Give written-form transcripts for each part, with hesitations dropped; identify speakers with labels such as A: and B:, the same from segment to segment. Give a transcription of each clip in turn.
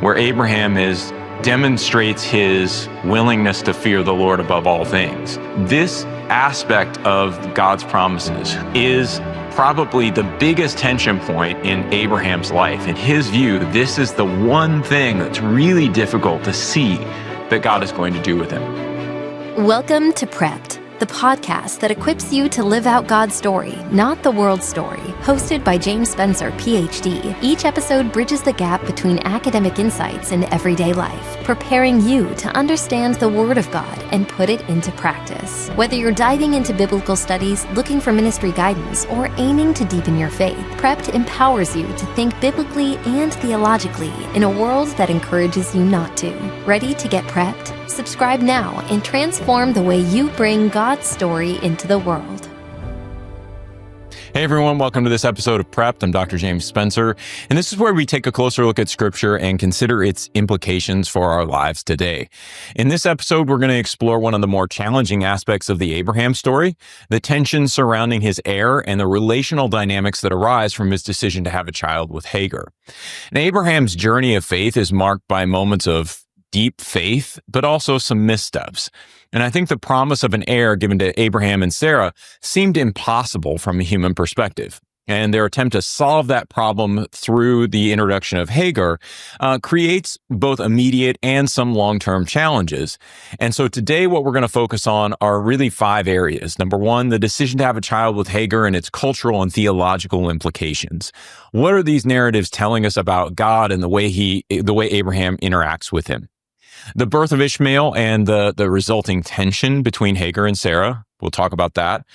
A: where demonstrates his willingness to fear the Lord above all things. This aspect of God's promises is probably the biggest tension point in Abraham's life. In his view, this is the one thing that's really difficult to see that God is going to do with him.
B: Welcome to Prepped, the podcast that equips you to live out God's story, not the world's story. Hosted by James Spencer, PhD, each episode bridges the gap between academic insights and everyday life, preparing you to understand the Word of God and put it into practice. Whether you're diving into biblical studies, looking for ministry guidance, or aiming to deepen your faith, Prepped empowers you to think biblically and theologically in a world that encourages you not to. Ready to get prepped? Subscribe now and transform the way you bring God's story into the world.
A: Hey everyone, welcome to this episode of Prepped. I'm Dr. James Spencer, and this is where we take a closer look at Scripture and consider its implications for our lives today. In this episode, we're going to explore one of the more challenging aspects of the Abraham story, the tension surrounding his heir and the relational dynamics that arise from his decision to have a child with Hagar. And Abraham's journey of faith is marked by moments of deep faith, but also some missteps. And I think the promise of an heir given to Abraham and Sarah seemed impossible from a human perspective. And their attempt to solve that problem through the introduction of Hagar creates both immediate and some long-term challenges. And so today what we're going to focus on are really 5 areas. Number 1, the decision to have a child with Hagar and its cultural and theological implications. What are these narratives telling us about God and the way Abraham interacts with him? The birth of Ishmael and the resulting tension between Hagar and Sarah. We'll talk about that.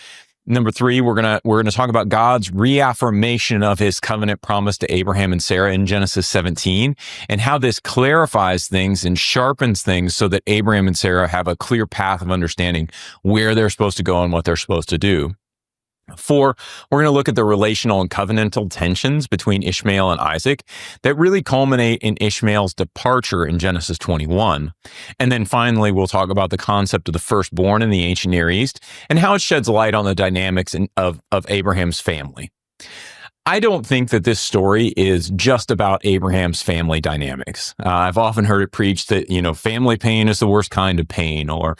A: Number 3, we're gonna talk about God's reaffirmation of his covenant promise to Abraham and Sarah in Genesis 17, and how this clarifies things and sharpens things so that Abraham and Sarah have a clear path of understanding where they're supposed to go and what they're supposed to do. 4, we're going to look at the relational and covenantal tensions between Ishmael and Isaac that really culminate in Ishmael's departure in Genesis 21. And then finally, we'll talk about the concept of the firstborn in the ancient Near East and how it sheds light on the dynamics of Abraham's family. I don't think that this story is just about Abraham's family dynamics. I've often heard it preached that, family pain is the worst kind of pain, or,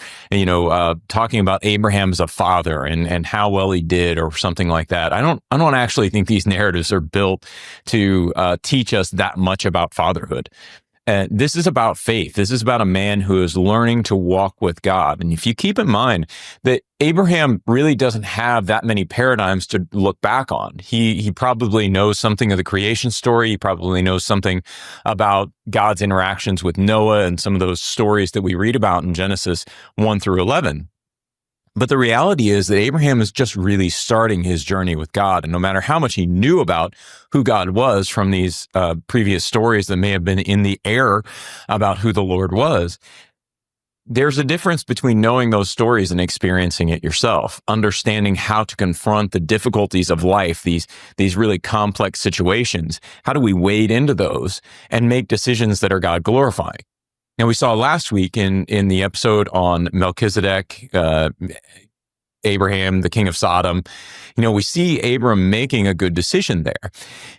A: talking about Abraham as a father and how well he did or something like that. I don't actually think these narratives are built to teach us that much about fatherhood. This is about faith. This is about a man who is learning to walk with God. And if you keep in mind that Abraham really doesn't have that many paradigms to look back on. He probably knows something of the creation story. He probably knows something about God's interactions with Noah and some of those stories that we read about in Genesis 1 through 11. But the reality is that Abraham is just really starting his journey with God. And no matter how much he knew about who God was from these previous stories that may have been in the air about who the Lord was, there's a difference between knowing those stories and experiencing it yourself, understanding how to confront the difficulties of life, these really complex situations. How do we wade into those and make decisions that are God glorifying? And we saw last week in the episode on Melchizedek, Abraham, the king of Sodom, we see Abram making a good decision there.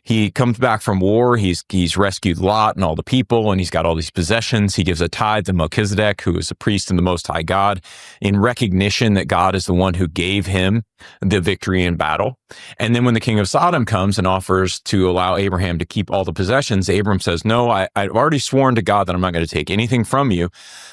A: He comes back from war. He's rescued Lot and all the people, and he's got all these possessions. He gives a tithe to Melchizedek, who is a priest in the Most High God, in recognition that God is the one who gave him the victory in battle. And then when the king of Sodom comes and offers to allow Abraham to keep all the possessions, Abram says, no, I've already sworn to God that I'm not going to take anything from you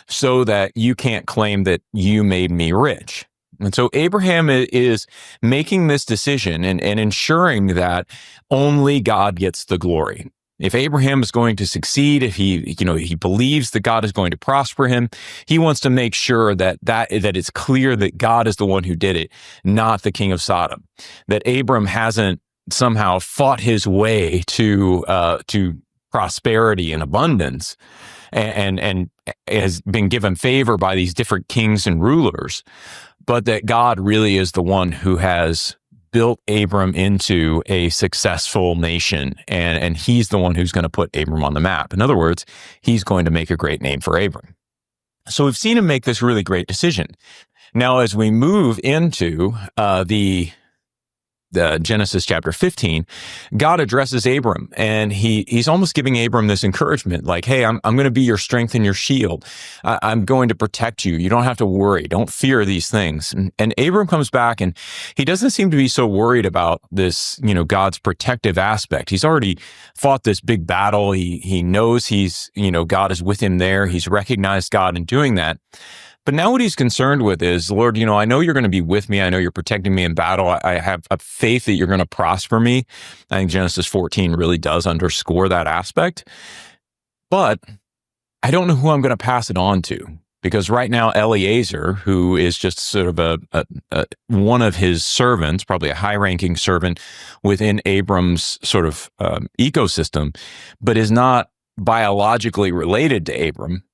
A: so that you can't claim that you made me rich. And so Abraham is making this decision and ensuring that only God gets the glory. If Abraham is going to succeed, if he believes that God is going to prosper him, he wants to make sure that it's clear that God is the one who did it, not the king of Sodom. That Abram hasn't somehow fought his way to prosperity and abundance, and has been given favor by these different kings and rulers, but that God really is the one who has built Abram into a successful nation, and he's the one who's going to put Abram on the map. In other words, he's going to make a great name for Abram. So we've seen him make this really great decision. Now, as we move into the Genesis chapter 15, God addresses Abram, and he's almost giving Abram this encouragement, like, hey, I'm going to be your strength and your shield. I'm going to protect you. You don't have to worry. Don't fear these things. And Abram comes back, and he doesn't seem to be so worried about this, God's protective aspect. He's already fought this big battle. He knows God is with him there. He's recognized God in doing that. But now what he's concerned with is, Lord, I know you're going to be with me. I know you're protecting me in battle. I have a faith that you're going to prosper me. I think Genesis 14 really does underscore that aspect. But I don't know who I'm going to pass it on to, because right now Eliezer, who is just sort of a one of his servants, probably a high-ranking servant within Abram's sort of ecosystem, but is not biologically related to Abram,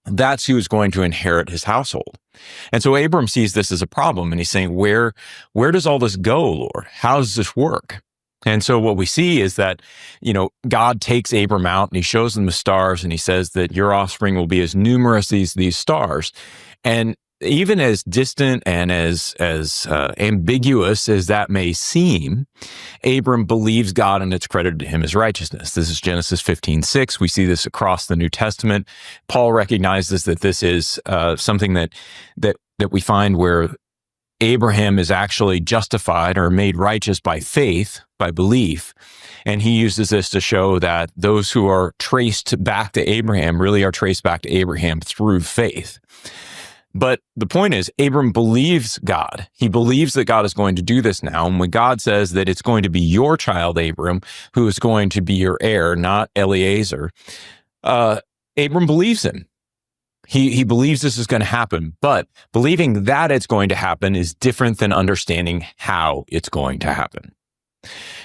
A: that's who's going to inherit his household. And so Abram sees this as a problem, and he's saying, where does all this go, Lord? How does this work? And so what we see is that, God takes Abram out and he shows him the stars, and he says that your offspring will be as numerous as these stars. And even as distant and as ambiguous as that may seem, Abram believes God, and it's credited to him as righteousness. This is Genesis 15:6. We see this across the New Testament. Paul recognizes that this is something that we find where Abraham is actually justified or made righteous by faith, by belief. And he uses this to show that those who are traced back to Abraham really are traced back to Abraham through faith. But the point is, Abram believes God. He believes that God is going to do this now. And when God says that it's going to be your child, Abram, who is going to be your heir, not Eliezer, Abram believes him. He believes this is going to happen. But believing that it's going to happen is different than understanding how it's going to happen.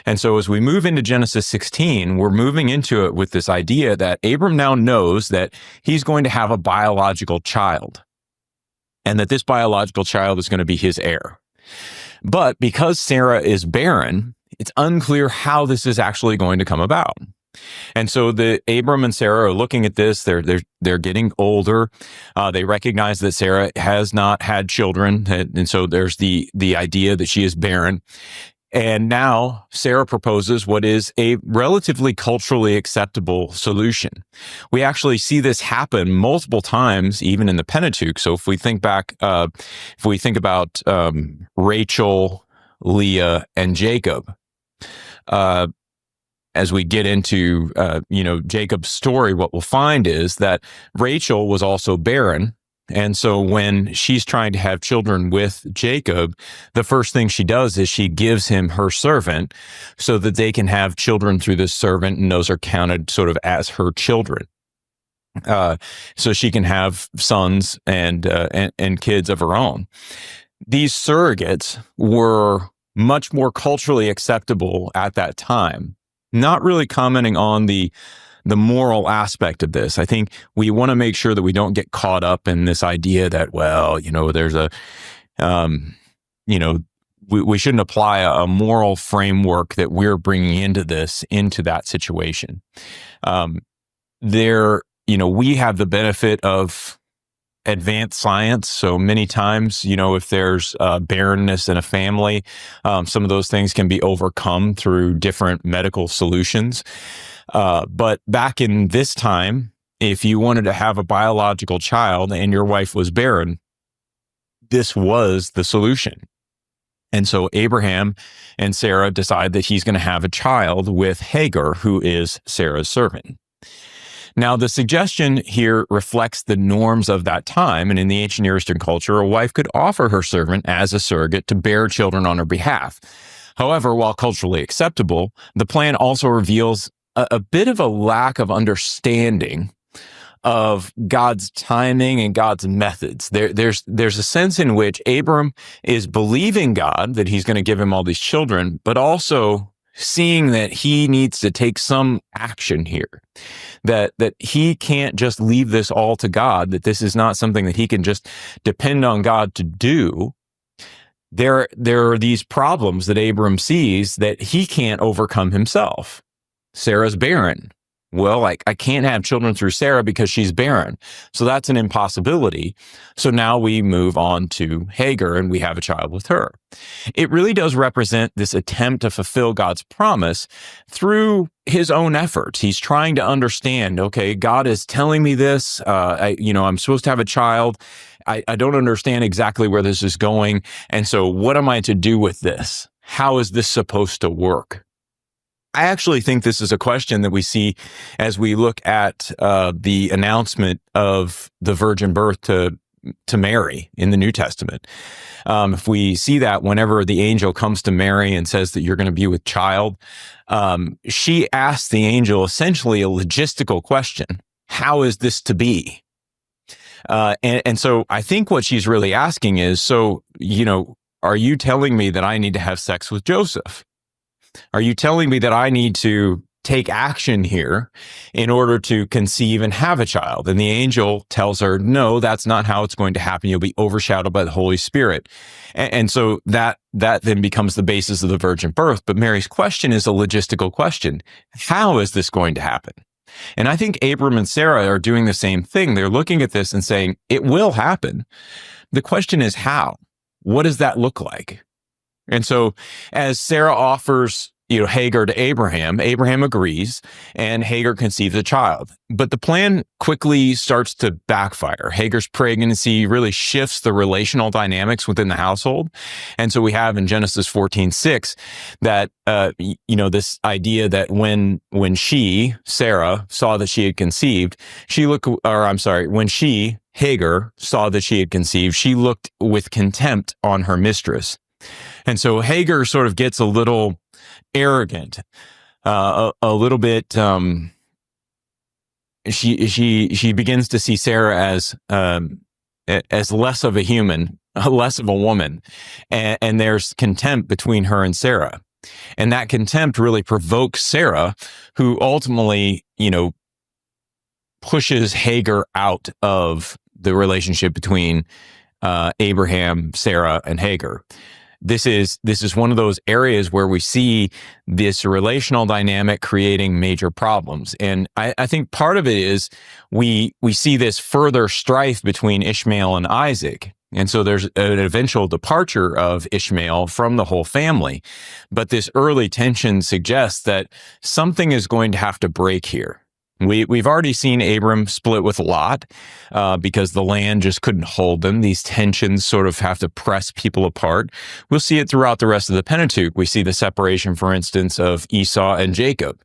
A: And so as we move into Genesis 16, we're moving into it with this idea that Abram now knows that he's going to have a biological child, and that this biological child is going to be his heir. But because Sarah is barren, it's unclear how this is actually going to come about. And so Abram and Sarah are looking at this. They're getting older. They recognize that Sarah has not had children, and so there's the idea that she is barren. And now Sarah proposes what is a relatively culturally acceptable solution. We actually see this happen multiple times, even in the Pentateuch. So if we think back, if we think about Rachel, Leah, and Jacob, as we get into Jacob's story, what we'll find is that Rachel was also barren. And so when she's trying to have children with Jacob, the first thing she does is she gives him her servant so that they can have children through this servant, and those are counted sort of as her children. So she can have sons and kids of her own. These surrogates were much more culturally acceptable at that time, not really commenting on the moral aspect of this. I think we want to make sure that we don't get caught up in this idea that, there's we shouldn't apply a moral framework that we're bringing into that situation. We have the benefit of advanced science. So many times, if there's barrenness in a family, some of those things can be overcome through different medical solutions. But back in this time, if you wanted to have a biological child and your wife was barren, this was the solution. And so Abraham and Sarah decide that he's going to have a child with Hagar, who is Sarah's servant. Now, the suggestion here reflects the norms of that time. And in the ancient Near Eastern culture, a wife could offer her servant as a surrogate to bear children on her behalf. However, while culturally acceptable, the plan also reveals a bit of a lack of understanding of God's timing and God's methods. There's a sense in which Abram is believing God that he's going to give him all these children, but also seeing that he needs to take some action here, that he can't just leave this all to God, that this is not something that he can just depend on God to do. There are these problems that Abram sees that he can't overcome himself. Sarah's barren. Well, I can't have children through Sarah because she's barren. So that's an impossibility. So now we move on to Hagar and we have a child with her. It really does represent this attempt to fulfill God's promise through his own efforts. He's trying to understand, okay, God is telling me this, I'm supposed to have a child. I don't understand exactly where this is going. And so what am I to do with this? How is this supposed to work? I actually think this is a question that we see as we look at the announcement of the virgin birth to Mary in the New Testament. If we see that whenever the angel comes to Mary and says that you're going to be with child, she asks the angel essentially a logistical question. How is this to be? And so I think what she's really asking is, are you telling me that I need to have sex with Joseph? Are you telling me that I need to take action here in order to conceive and have a child? And the angel tells her, no, that's not how it's going to happen. You'll be overshadowed by the Holy Spirit. And so that then becomes the basis of the virgin birth. But Mary's question is a logistical question. How is this going to happen? And I think Abram and Sarah are doing the same thing. They're looking at this and saying, it will happen. The question is how? What does that look like? And so as Sarah offers, Hagar to Abraham agrees, and Hagar conceives a child. But the plan quickly starts to backfire. Hagar's pregnancy really shifts the relational dynamics within the household. And so we have in Genesis 14:6 that, this idea that when Sarah, saw that she had conceived, when Hagar saw that she had conceived, she looked with contempt on her mistress. And so Hagar sort of gets a little arrogant, a little bit. She begins to see Sarah as less of a human, less of a woman, and there's contempt between her and Sarah, and that contempt really provokes Sarah, who ultimately, pushes Hagar out of the relationship between Abraham, Sarah, and Hagar. This is one of those areas where we see this relational dynamic creating major problems. And I think part of it is we see this further strife between Ishmael and Isaac. And so there's an eventual departure of Ishmael from the whole family. But this early tension suggests that something is going to have to break here. We've already seen Abram split with Lot because the land just couldn't hold them. These tensions sort of have to press people apart. We'll see it throughout the rest of the Pentateuch. We see the separation, for instance, of Esau and Jacob.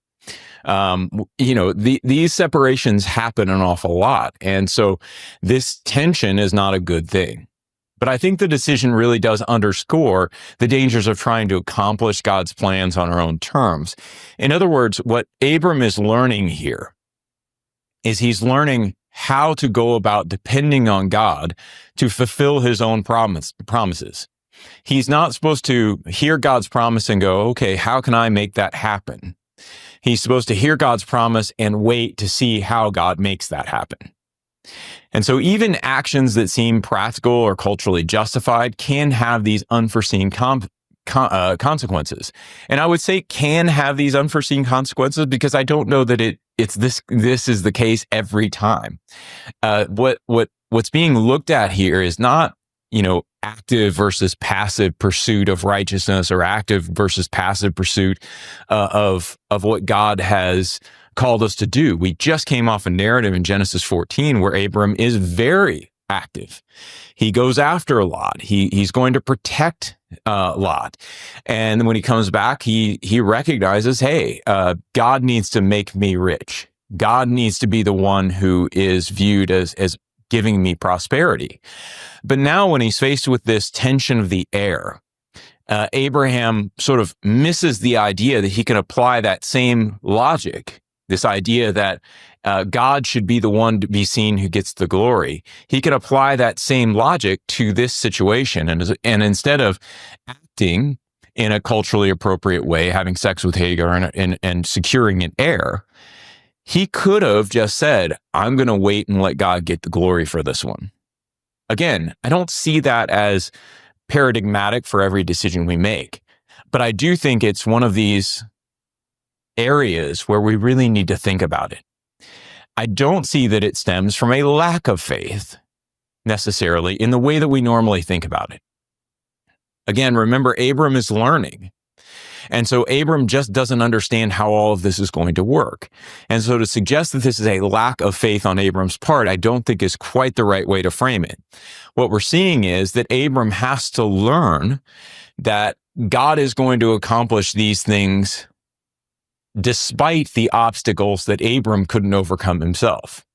A: These separations happen an awful lot. And so this tension is not a good thing. But I think the decision really does underscore the dangers of trying to accomplish God's plans on our own terms. In other words, what Abram is learning here is he's learning how to go about depending on God to fulfill his own promises. He's not supposed to hear God's promise and go, okay, how can I make that happen? He's supposed to hear God's promise and wait to see how God makes that happen. And so even actions that seem practical or culturally justified can have these unforeseen consequences. And I would say can have these unforeseen consequences because I don't know that this is the case every time. What's being looked at here is not, active versus passive pursuit of righteousness or active versus passive pursuit of what God has called us to do. We just came off a narrative in Genesis 14 where Abram is very active. He goes after Lot. He's going to protect Lot. And when he comes back, he recognizes, hey, God needs to make me rich. God needs to be the one who is viewed as giving me prosperity. But now when he's faced with this tension of the air, Abraham sort of misses the idea that he can apply that same logic, this idea that God should be the one to be seen who gets the glory. He can apply that same logic to this situation. And instead of acting in a culturally appropriate way, having sex with Hagar and securing an heir, he could have just said, I'm going to wait and let God get the glory for this one. Again, I don't see that as paradigmatic for every decision we make, but I do think it's one of these areas where we really need to think about it. I don't see that it stems from a lack of faith necessarily in the way that we normally think about it. Again, remember, Abram is learning. And so Abram just doesn't understand how all of this is going to work. And so to suggest that this is a lack of faith on Abram's part, I don't think is quite the right way to frame it. What we're seeing is that Abram has to learn that God is going to accomplish these things despite the obstacles that Abram couldn't overcome himself.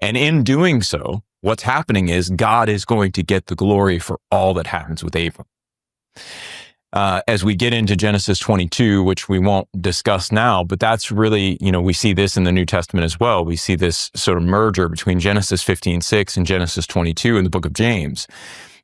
A: And in doing so, what's happening is God is going to get the glory for all that happens with Abram. As we get into Genesis 22, which we won't discuss now, but that's really, we see this in the New Testament as well. We see this sort of merger between Genesis 15:6 and Genesis 22 in the book of James.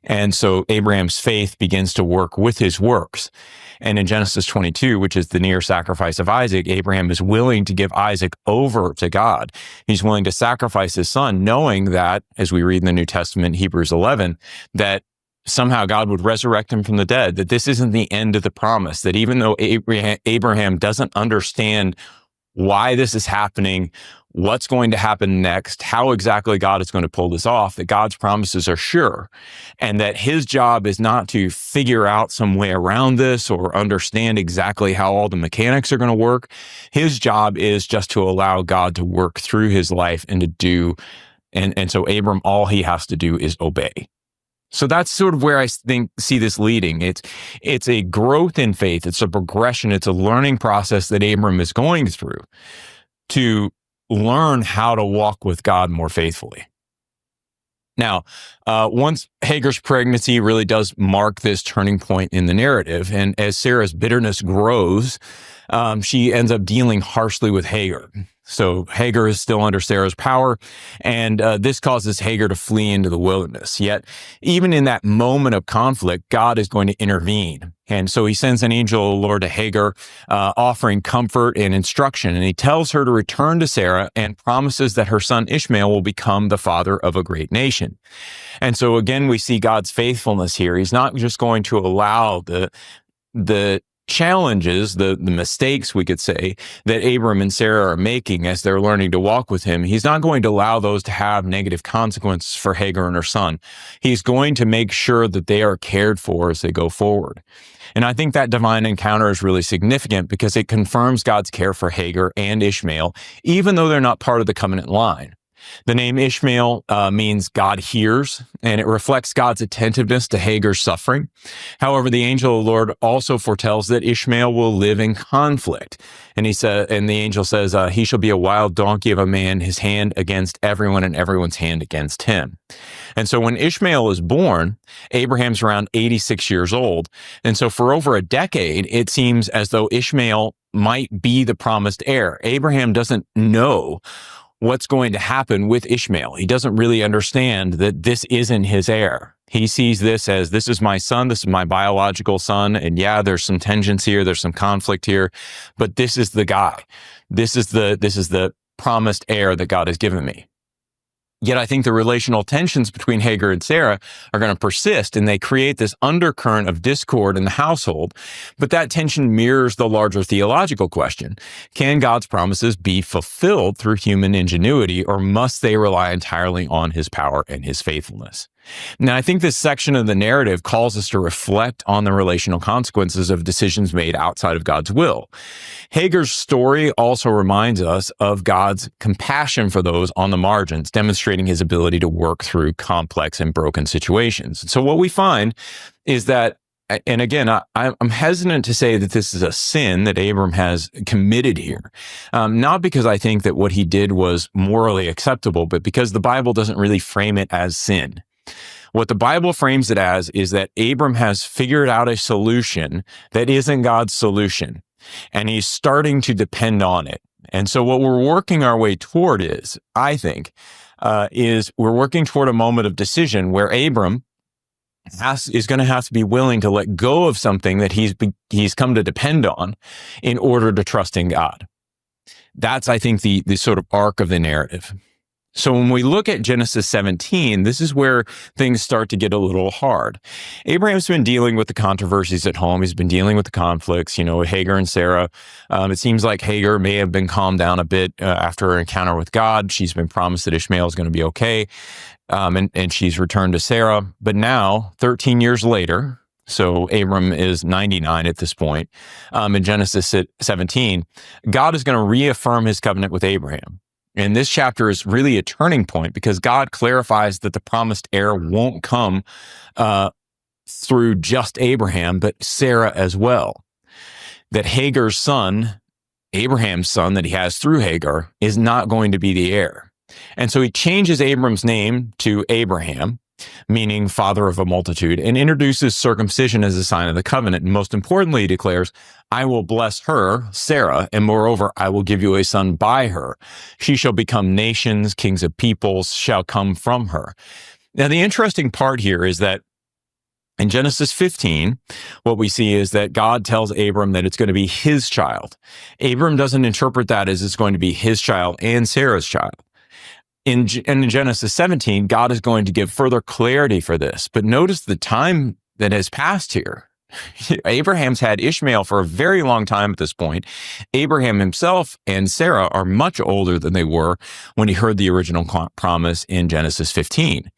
A: And so Abraham's faith begins to work with his works. And in Genesis 22, which is the near sacrifice of Isaac, Abraham is willing to give Isaac over to God. He's willing to sacrifice his son, knowing that, as we read in the New Testament, Hebrews 11, that somehow God would resurrect him from the dead, that this isn't the end of the promise, that even though Abraham doesn't understand why this is happening, what's going to happen next, how exactly God is going to pull this off, that God's promises are sure, and that his job is not to figure out some way around this or understand exactly how all the mechanics are going to work. His job is just to allow God to work through his life and to do, and so Abram, all he has to do is obey. So that's sort of where I see this leading. It's a growth in faith. It's a progression. It's a learning process that Abram is going through to learn how to walk with God more faithfully. Now, once Hagar's pregnancy really does mark this turning point in the narrative, and as Sarah's bitterness grows, she ends up dealing harshly with Hagar. So Hagar is still under Sarah's power, and this causes Hagar to flee into the wilderness. Yet, even in that moment of conflict, God is going to intervene. And so he sends an angel of the Lord to Hagar, offering comfort and instruction. And he tells her to return to Sarah and promises that her son Ishmael will become the father of a great nation. And so again, we see God's faithfulness here. He's not just going to allow the challenges, the mistakes, we could say, that Abram and Sarah are making as they're learning to walk with him. He's not going to allow those to have negative consequences for Hagar and her son. He's going to make sure that they are cared for as they go forward. And I think that divine encounter is really significant because it confirms God's care for Hagar and Ishmael, even though they're not part of the covenant line. The name Ishmael means God hears, and it reflects God's attentiveness to Hagar's suffering. However, the angel of the Lord also foretells that Ishmael will live in conflict. And the angel says, he shall be a wild donkey of a man, his hand against everyone and everyone's hand against him. And so when Ishmael is born, Abraham's around 86 years old. And so for over a decade, it seems as though Ishmael might be the promised heir. Abraham doesn't know what's going to happen with Ishmael. He doesn't really understand that this isn't his heir. He sees this as, this is my son, this is my biological son, and yeah, there's some tensions here, there's some conflict here, but this is the guy. This is the promised heir that God has given me. Yet I think the relational tensions between Hagar and Sarah are going to persist, and they create this undercurrent of discord in the household. But that tension mirrors the larger theological question. Can God's promises be fulfilled through human ingenuity, or must they rely entirely on his power and his faithfulness? Now, I think this section of the narrative calls us to reflect on the relational consequences of decisions made outside of God's will. Hagar's story also reminds us of God's compassion for those on the margins, demonstrating his ability to work through complex and broken situations. So what we find is that, and again, I'm hesitant to say that this is a sin that Abram has committed here, not because I think that what he did was morally acceptable, but because the Bible doesn't really frame it as sin. What the Bible frames it as is that Abram has figured out a solution that isn't God's solution, and he's starting to depend on it. And so what we're working our way toward is, I think, is we're working toward a moment of decision where Abram is going to have to be willing to let go of something that he's come to depend on in order to trust in God. That's, I think, the sort of arc of the narrative. So when we look at Genesis 17, this is where things start to get a little hard. Abraham's been dealing with the controversies at home. He's been dealing with the conflicts, with Hagar and Sarah. It seems like Hagar may have been calmed down a bit after her encounter with God. She's been promised that Ishmael is going to be okay, and she's returned to Sarah. But now, 13 years later, so Abram is 99 at this point, in Genesis 17, God is going to reaffirm his covenant with Abraham. And this chapter is really a turning point because God clarifies that the promised heir won't come through just Abraham, but Sarah as well. That Hagar's son, Abraham's son that he has through Hagar, is not going to be the heir. And so he changes Abram's name to Abraham, meaning father of a multitude, and introduces circumcision as a sign of the covenant. And most importantly, he declares, I will bless her, Sarah, and moreover, I will give you a son by her. She shall become nations, kings of peoples shall come from her. Now, the interesting part here is that in Genesis 15, what we see is that God tells Abram that it's going to be his child. Abram doesn't interpret that as it's going to be his child and Sarah's child. In Genesis 17, God is going to give further clarity for this. But notice the time that has passed here. Abraham's had Ishmael for a very long time at this point. Abraham himself and Sarah are much older than they were when he heard the original promise in Genesis 15.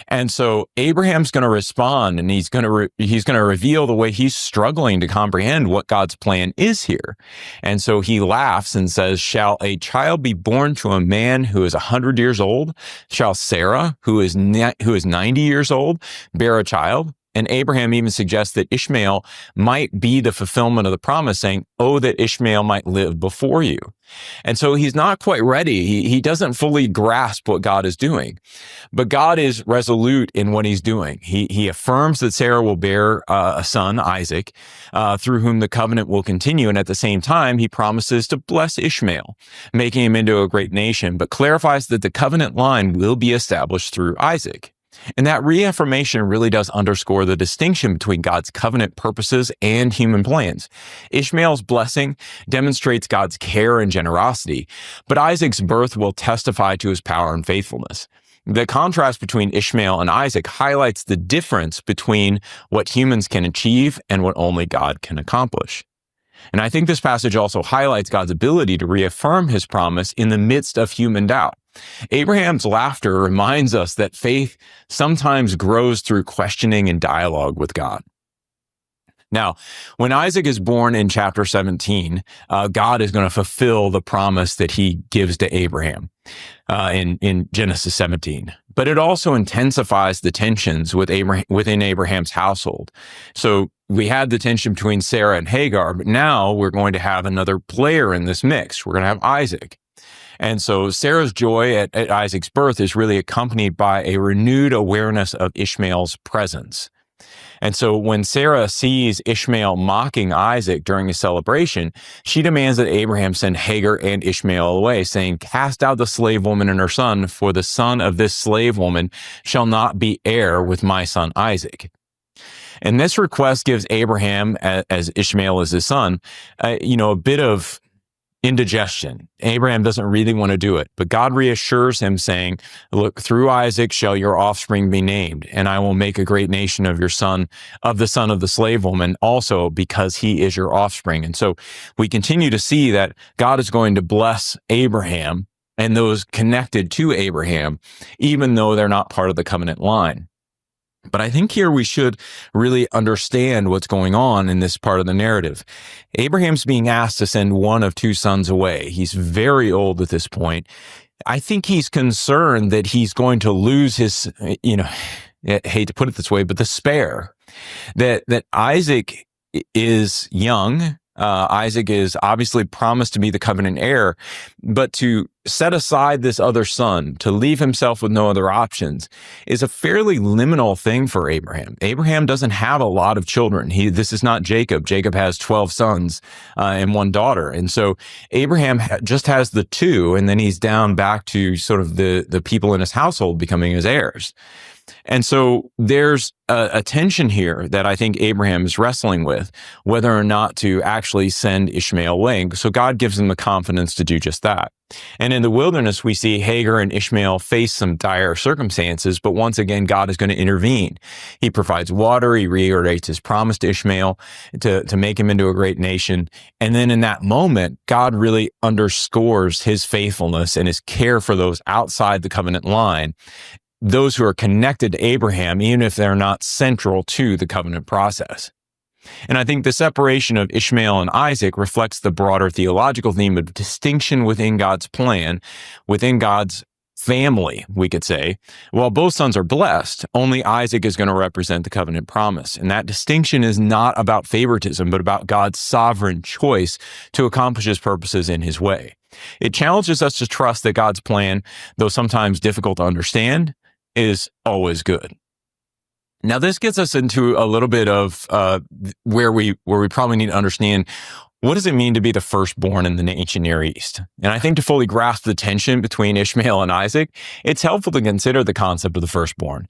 A: And so Abraham's going to respond, and he's going to reveal the way he's struggling to comprehend what God's plan is here. And so he laughs and says, shall a child be born to a man who is 100 years old? Shall Sarah, who is 90 years old, bear a child? And Abraham even suggests that Ishmael might be the fulfillment of the promise, saying, oh, that Ishmael might live before you. And so he's not quite ready. He doesn't fully grasp what God is doing. But God is resolute in what he's doing. He affirms that Sarah will bear a son, Isaac, through whom the covenant will continue. And at the same time, he promises to bless Ishmael, making him into a great nation, but clarifies that the covenant line will be established through Isaac. And that reaffirmation really does underscore the distinction between God's covenant purposes and human plans. Ishmael's blessing demonstrates God's care and generosity, but Isaac's birth will testify to his power and faithfulness. The contrast between Ishmael and Isaac highlights the difference between what humans can achieve and what only God can accomplish. And I think this passage also highlights God's ability to reaffirm his promise in the midst of human doubt. Abraham's laughter reminds us that faith sometimes grows through questioning and dialogue with God. Now, when Isaac is born in chapter 17, God is going to fulfill the promise that he gives to Abraham in Genesis 17. But it also intensifies the tensions within Abraham's household. So we had the tension between Sarah and Hagar, but now we're going to have another player in this mix. We're going to have Isaac. And so Sarah's joy at Isaac's birth is really accompanied by a renewed awareness of Ishmael's presence. And so when Sarah sees Ishmael mocking Isaac during a celebration, she demands that Abraham send Hagar and Ishmael away, saying, cast out the slave woman and her son, for the son of this slave woman shall not be heir with my son Isaac. And this request gives Abraham, as Ishmael is his son, a bit of indigestion. Abraham doesn't really want to do it, but God reassures him saying, look, through Isaac shall your offspring be named, and I will make a great nation of your son, of the son of the slave woman, also because he is your offspring. And so we continue to see that God is going to bless Abraham and those connected to Abraham, even though they're not part of the covenant line. But I think here we should really understand what's going on in this part of the narrative. Abraham's being asked to send one of two sons away. He's very old at this point. I think he's concerned that he's going to lose his, I hate to put it this way, but the spare. That Isaac is young. Isaac is obviously promised to be the covenant heir, but to set aside this other son, to leave himself with no other options, is a fairly liminal thing for Abraham. Abraham doesn't have a lot of children. This is not Jacob. Jacob has 12 sons and one daughter. And so Abraham just has the two, and then he's down back to sort of the people in his household becoming his heirs. And so there's a tension here that I think Abraham is wrestling with, whether or not to actually send Ishmael away. So God gives him the confidence to do just that. And in the wilderness, we see Hagar and Ishmael face some dire circumstances, but once again, God is going to intervene. He provides water. He reiterates his promise to Ishmael to make him into a great nation. And then in that moment, God really underscores his faithfulness and his care for those outside the covenant line, those who are connected to Abraham, even if they're not central to the covenant process. And I think the separation of Ishmael and Isaac reflects the broader theological theme of distinction within God's plan, within God's family, we could say. While both sons are blessed, only Isaac is going to represent the covenant promise. And that distinction is not about favoritism, but about God's sovereign choice to accomplish his purposes in his way. It challenges us to trust that God's plan, though sometimes difficult to understand, is always good. Now, this gets us into a little bit of where we probably need to understand, what does it mean to be the firstborn in the ancient Near East? And I think to fully grasp the tension between Ishmael and Isaac, it's helpful to consider the concept of the firstborn.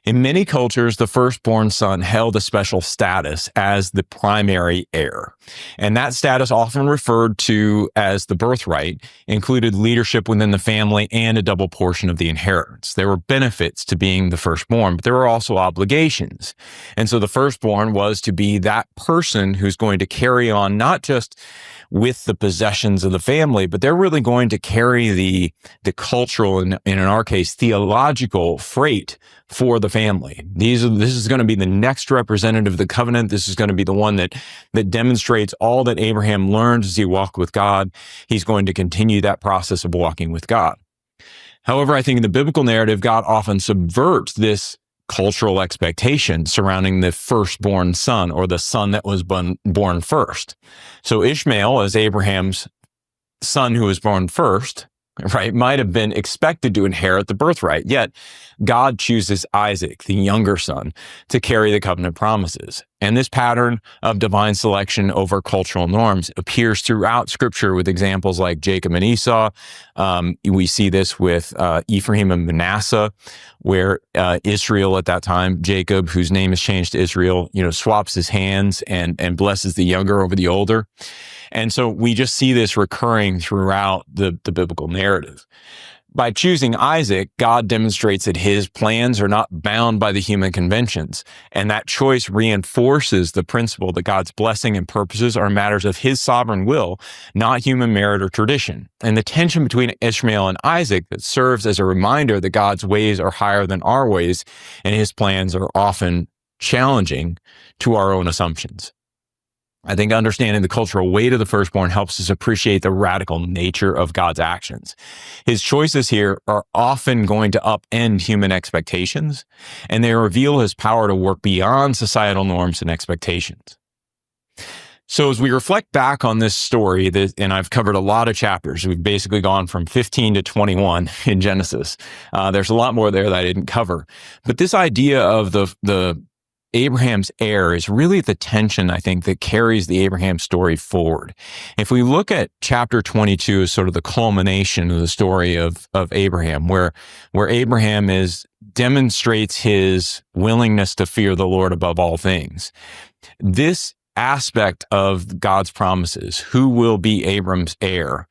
A: In many cultures, the firstborn son held a special status as the primary heir. And that status, often referred to as the birthright, included leadership within the family and a double portion of the inheritance. There were benefits to being the firstborn, but there were also obligations. And so the firstborn was to be that person who's going to carry on not just with the possessions of the family, but they're really going to carry the cultural and in our case, theological freight for the family. This is going to be the next representative of the covenant. This is going to be the one that demonstrates all that Abraham learned as he walked with God. He's going to continue that process of walking with God. However, I think in the biblical narrative, God often subverts this cultural expectation surrounding the firstborn son, or the son that was born first. So Ishmael, as Abraham's son who was born first, right, might have been expected to inherit the birthright. Yet God chooses Isaac, the younger son, to carry the covenant promises. And this pattern of divine selection over cultural norms appears throughout Scripture with examples like Jacob and Esau. We see this with Ephraim and Manasseh, where Israel at that time, Jacob, whose name is changed to Israel, swaps his hands and blesses the younger over the older. And so we just see this recurring throughout the biblical narrative. By choosing Isaac, God demonstrates that his plans are not bound by the human conventions. And that choice reinforces the principle that God's blessing and purposes are matters of his sovereign will, not human merit or tradition. And the tension between Ishmael and Isaac that serves as a reminder that God's ways are higher than our ways, and his plans are often challenging to our own assumptions. I think understanding the cultural weight of the firstborn helps us appreciate the radical nature of God's actions. His choices here are often going to upend human expectations, and they reveal his power to work beyond societal norms and expectations. So as we reflect back on this story, and I've covered a lot of chapters, we've basically gone from 15 to 21 in Genesis. There's a lot more there that I didn't cover. But this idea of the Abraham's heir is really the tension, I think, that carries the Abraham story forward. If we look at chapter 22 as sort of the culmination of the story of Abraham, where Abraham demonstrates his willingness to fear the Lord above all things, this aspect of God's promises, who will be Abram's heir,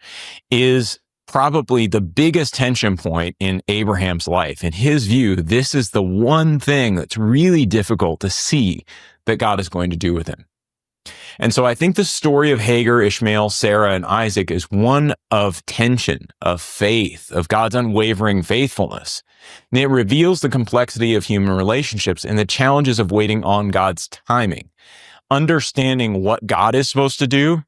A: is probably the biggest tension point in Abraham's life. In his view, this is the one thing that's really difficult to see that God is going to do with him. And so I think the story of Hagar, Ishmael, Sarah, and Isaac is one of tension, of faith, of God's unwavering faithfulness. And it reveals the complexity of human relationships and the challenges of waiting on God's timing, understanding what God is supposed to do,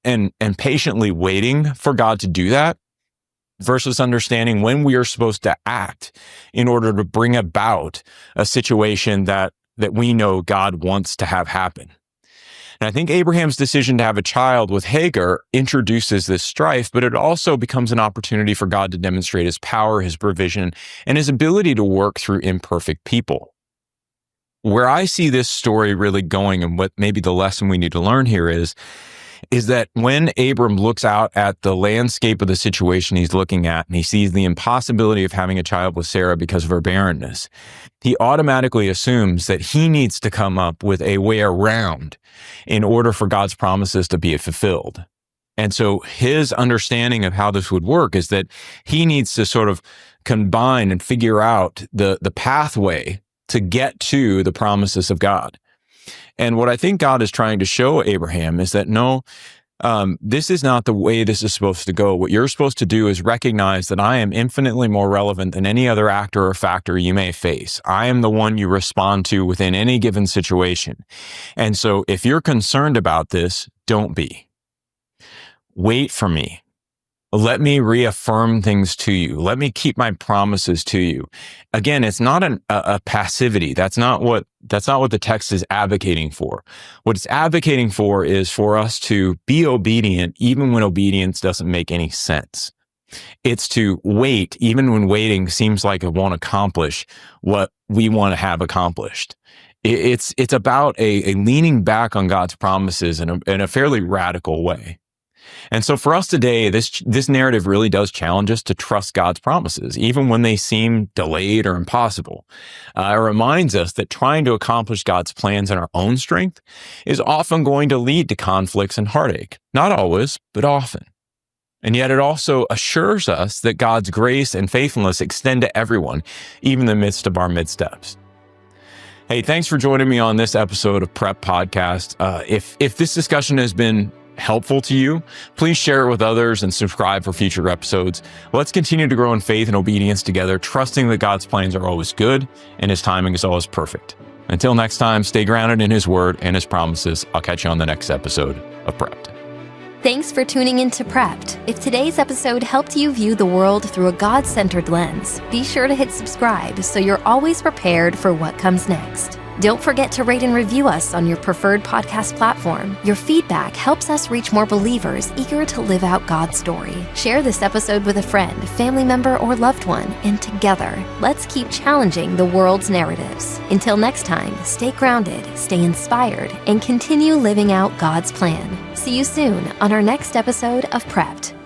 A: and patiently waiting for God to do that, versus understanding when we are supposed to act in order to bring about a situation that we know God wants to have happen. And I think Abraham's decision to have a child with Hagar introduces this strife, but it also becomes an opportunity for God to demonstrate his power, his provision, and his ability to work through imperfect people. Where I see this story really going, and what maybe the lesson we need to learn here is that when Abram looks out at the landscape of the situation he's looking at, and he sees the impossibility of having a child with Sarah because of her barrenness, he automatically assumes that he needs to come up with a way around in order for God's promises to be fulfilled. And so his understanding of how this would work is that he needs to sort of combine and figure out the pathway to get to the promises of God. And what I think God is trying to show Abraham is that no, this is not the way this is supposed to go. What you're supposed to do is recognize that I am infinitely more relevant than any other actor or factor you may face. I am the one you respond to within any given situation. And so if you're concerned about this, don't be. Wait for me. Let me reaffirm things to you. Let me keep my promises to you. Again, it's not a passivity. That's not what the text is advocating for. What it's advocating for is for us to be obedient even when obedience doesn't make any sense. It's to wait even when waiting seems like it won't accomplish what we want to have accomplished. It's about a leaning back on God's promises in a fairly radical way. And so for us today, this narrative really does challenge us to trust God's promises, even when they seem delayed or impossible. It reminds us that trying to accomplish God's plans in our own strength is often going to lead to conflicts and heartache. Not always, but often. And yet it also assures us that God's grace and faithfulness extend to everyone, even in the midst of our missteps. Hey, thanks for joining me on this episode of Prep Podcast. If this discussion has been helpful to you, please share it with others and subscribe for future episodes. Let's continue to grow in faith and obedience together, trusting that God's plans are always good and his timing is always perfect. Until next time, stay grounded in his word and his promises. I'll catch you on the next episode of Prepped.
B: Thanks for tuning in to Prepped. If today's episode helped you view the world through a God-centered lens, be sure to hit subscribe so you're always prepared for what comes next. Don't forget to rate and review us on your preferred podcast platform. Your feedback helps us reach more believers eager to live out God's story. Share this episode with a friend, family member, or loved one, and together, let's keep challenging the world's narratives. Until next time, stay grounded, stay inspired, and continue living out God's plan. See you soon on our next episode of Prepped.